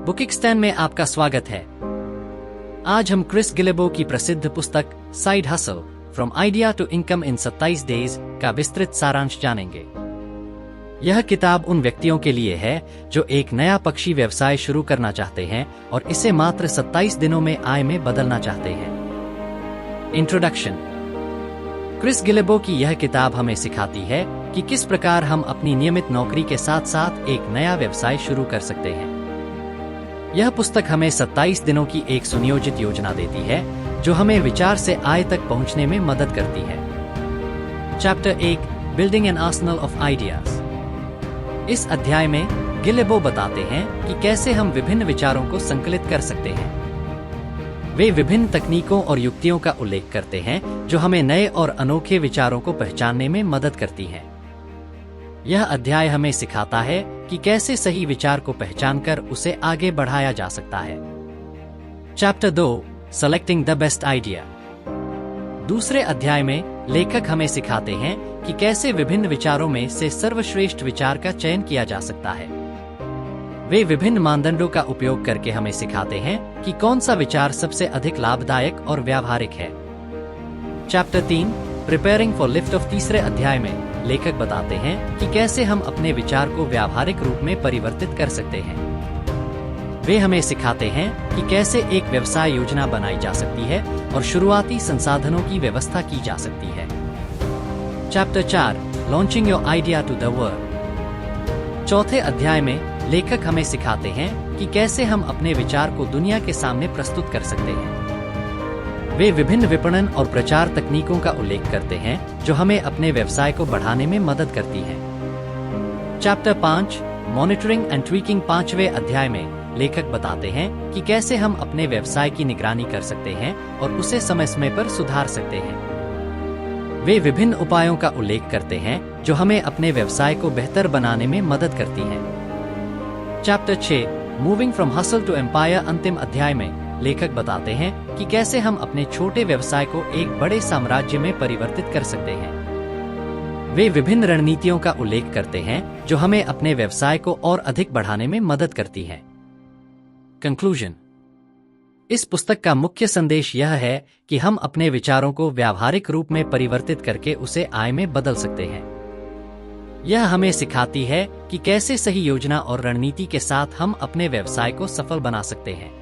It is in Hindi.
बुकिस्तान में आपका स्वागत है। आज हम क्रिस गिलेबो की प्रसिद्ध पुस्तक side hustle from idea to income in 27 days का विस्तृत सारांश जानेंगे। यह किताब उन व्यक्तियों के लिए है जो एक नया पक्षी व्यवसाय शुरू करना चाहते हैं और इसे मात्र 27 दिनों में आय में बदलना चाहते हैं। इंट्रोडक्शन। क्रिस गिलेबो की यह किताब हमें सिखाती है कि किस प्रकार हम अपनी नियमित नौकरी के साथ साथ एक नया व्यवसाय शुरू कर सकते हैं। यह पुस्तक हमें 27 दिनों की एक सुनियोजित योजना देती है जो हमें विचार से आय तक पहुंचने में मदद करती है। Chapter 1 building an Arsenal of ideas. इस अध्याय में गिलेबो बताते हैं कि कैसे हम विभिन्न विचारों को संकलित कर सकते हैं। वे विभिन्न तकनीकों और युक्तियों का उल्लेख करते हैं जो हमें नए और अनोखे विचारों को पहचानने में मदद करती हैं। यह अध्याय हमें सिखाता है कि कैसे सही विचार को पहचानकर उसे आगे बढ़ाया जा सकता है। Chapter 2 selecting the best idea. दूसरे अध्याय में लेखक हमें सिखाते हैं कि कैसे विभिन्न विचारों में से सर्वश्रेष्ठ विचार का चयन किया जा सकता है। वे विभिन्न मानदंडों का उपयोग करके हमें सिखाते हैं कि कौन सा विचार सबसे अधिक लाभदायक और व्यावहारिक है। Chapter 3 preparing for lift off. तीसरे अध्याय में लेखक बताते हैं कि कैसे हम अपने विचार को व्यावहारिक रूप में परिवर्तित कर सकते हैं। वे हमें सिखाते हैं कि कैसे एक व्यवसाय योजना बनाई जा सकती है और शुरुआती संसाधनों की व्यवस्था की जा सकती है। Chapter 4 launching your idea to the world. चौथे अध्याय में लेखक हमें सिखाते हैं कि कैसे हम अपने विचार को दुनिया के सामने प्रस्तुत कर सकते हैं। वे विभिन्न विपणन और प्रचार तकनीकों का उल्लेख करते हैं जो हमें अपने व्यवसाय को बढ़ाने में मदद करती हैं। Chapter 5 monitoring and tweaking. पांचवें अध्याय में लेखक बताते हैं कि कैसे हम अपने व्यवसाय की निगरानी कर सकते हैं और उसे समय समय पर सुधार सकते हैं। वे विभिन्न उपायों का उल्लेख करते हैं जो हमें अपने व्यवसाय को बेहतर बनाने में मदद करती हैं। Chapter 6 moving from hustle to empire. अंतिम अध्याय में लेखक बताते हैं कि कैसे हम अपने छोटे व्यवसाय को एक बड़े साम्राज्य में परिवर्तित कर सकते हैं। वे विभिन्न रणनीतियों का उल्लेख करते हैं जो हमें अपने व्यवसाय को और अधिक बढ़ाने में मदद करती हैं। कंक्लूजन। इस पुस्तक का मुख्य संदेश यह है कि हम अपने विचारों को व्यावहारिक रूप में परिवर्तित करके उसे आय में बदल सकते हैं। यह हमें सिखाती है कि कैसे सही योजना और रणनीति के साथ हम अपने व्यवसाय को सफल बना सकते हैं।